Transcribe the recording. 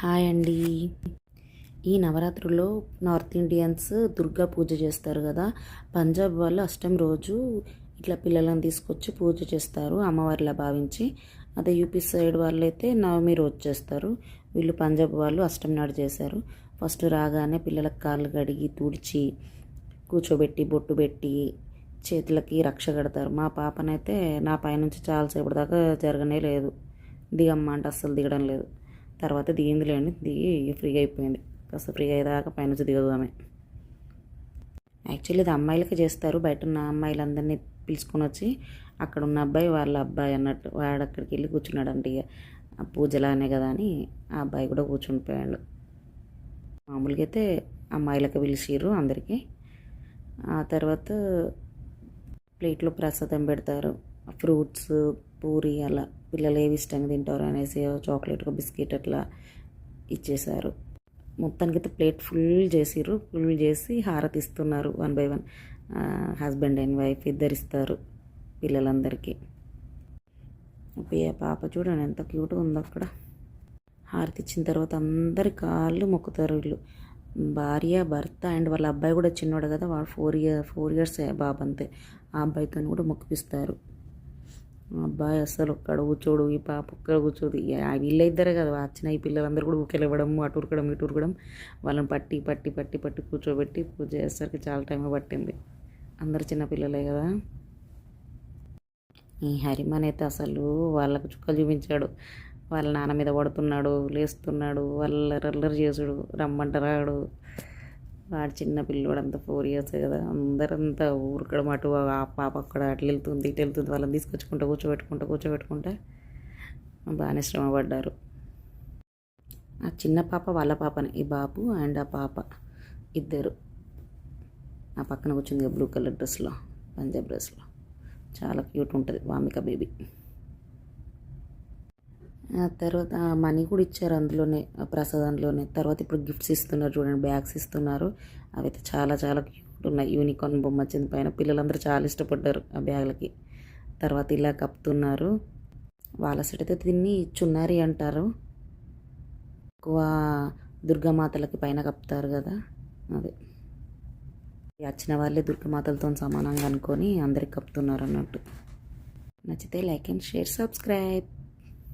Hi అండి. ఈ నవరాత్రుల్లో నార్త్ ఇండియన్స్ దుర్గా పూజ చేస్తారు కదా. పంజాబ్ వాళ్ళు అష్టమి రోజు ఇట్లా పిల్లలను తీసుకొచ్చి పూజ చేస్తారు అమ్మవారిలా భావించి. అదే యూపీ సైడ్ వాళ్ళు అయితే నవమి రోజు చేస్తారు. వీళ్ళు పంజాబ్ వాళ్ళు అష్టమి నాడు చేశారు. ఫస్ట్ రాగానే పిల్లలకు కాళ్ళు కడిగి తుడిచి కూర్చోబెట్టి బొట్టు పెట్టి చేతులకి రక్ష కడతారు. మా పాపనైతే నా పైనుంచి చాలాసేపు దాకా జరగనే లేదు. దిగమ్మ అంటే అస్సలు దిగడం లేదు. తర్వాత దిగిందిలేండి, దిగి ఫ్రీగా అయిపోయింది. కాస్త ఫ్రీగా అయ్యేదాకా పైనుంచి దిగదు ఆమె. యాక్చువల్లీ ఇది అమ్మాయిలకి చేస్తారు. బయట ఉన్న అమ్మాయిలందరినీ పిలుచుకొని వచ్చి అక్కడ ఉన్న అబ్బాయి వాళ్ళ అబ్బాయి అన్నట్టు వాడు అక్కడికి వెళ్ళి కూర్చున్నాడంటే ఇక ఆ పూజలానే కదా అని ఆ అబ్బాయి కూడా కూర్చునిపోయాడు. మామూలుగా అయితే అమ్మాయిలకి పిలిచిర్రు అందరికీ. ఆ తర్వాత ప్లేట్లో ప్రసాదం పెడతారు. ఫ్రూట్స్, పూరి అలా పిల్లలు ఏవి ఇష్టంగా తింటారు అనేసి చాక్లెట్, బిస్కెట్ అట్లా ఇచ్చేసారు. మొత్తానికి అయితే ప్లేట్ ఫుల్ చేసిర్రు. ఫుల్ చేసి హారతి ఇస్తున్నారు 1 by 1. హస్బెండ్ అండ్ వైఫ్ ఇద్దరు ఇస్తారు పిల్లలందరికీ. పాప చూడండి ఎంత క్యూట్గా ఉందో అక్కడ. హారతి ఇచ్చిన తర్వాత అందరి కాళ్ళు మొక్కుతారు వీళ్ళు. భార్య, భర్త అండ్ వాళ్ళ అబ్బాయి కూడా చిన్నోడు కదా, వాడు 4 years బాబు అంతే. ఆ అబ్బాయితో కూడా మొక్కిపిస్తారు. అబ్బాయి అస్సలు ఒక్కడ కూర్చోడు, ఈ పాప ఒక్కడ కూర్చోదు. వీళ్ళిద్దరే కదా వచ్చిన ఈ పిల్లలందరూ కూడా ఊకెళ్ళి ఇవ్వడం, అటు ఉరకడం ఇటు ఉరకడం, వాళ్ళని పట్టి పట్టి పట్టి పట్టి కూర్చోబెట్టి పూజ చేసేసరికి చాలా టైం పట్టింది. అందరు చిన్నపిల్లలే కదా. ఈ హరిమన్ అయితే అసలు వాళ్ళకు చుక్కలు చూపించాడు. వాళ్ళ నాన్న మీద పడుతున్నాడు, లేస్తున్నాడు, అల్లరి చేసుడు, రమ్మంటారాడు. వాడు చిన్న పిల్లోడు అంతా 4 years కదా. అందరంతా ఊరకడం, అటు ఆ పాప అక్కడ అట్లా వెళ్తుంది ఇటు వెళ్తుంది. వాళ్ళని తీసుకొచ్చుకుంటూ కూర్చోబెట్టుకుంటా బాగానే శ్రమపడ్డారు. ఆ చిన్న పాప వాళ్ళ పాపనే, ఈ బాబు అండ్ ఆ పాప ఇద్దరు. ఆ పక్కన కూర్చుంది బ్లూ కలర్ డ్రెస్లో, పంజాబ్ డ్రెస్లో. చాలా క్యూట్ ఉంటుంది వామిక బేబీ. తర్వాత మనీ కూడా ఇచ్చారు అందులోనే, ప్రసాదంలోనే. తర్వాత ఇప్పుడు గిఫ్ట్స్ ఇస్తున్నారు చూడండి, బ్యాగ్స్ ఇస్తున్నారు. అవైతే చాలా చాలా క్యూట్ ఉన్నాయి. యూనికార్న్ బొమ్మ వచ్చింది పైన. పిల్లలందరూ చాలా ఇష్టపడ్డారు ఆ బ్యాగ్లకి. తర్వాత ఇలా కప్పుతున్నారు. వాళ్ళ సైడ్ అయితే దీన్ని చున్నారి అంటారు. ఎక్కువ దుర్గామాతలకి పైన కప్పుతారు కదా, అదే. వచ్చిన వాళ్ళే దుర్గామాతలతో సమానంగా అనుకొని అందరికి కప్పుతున్నారు అన్నట్టు. నచ్చితే లైక్ అండ్ షేర్, సబ్స్క్రైబ్.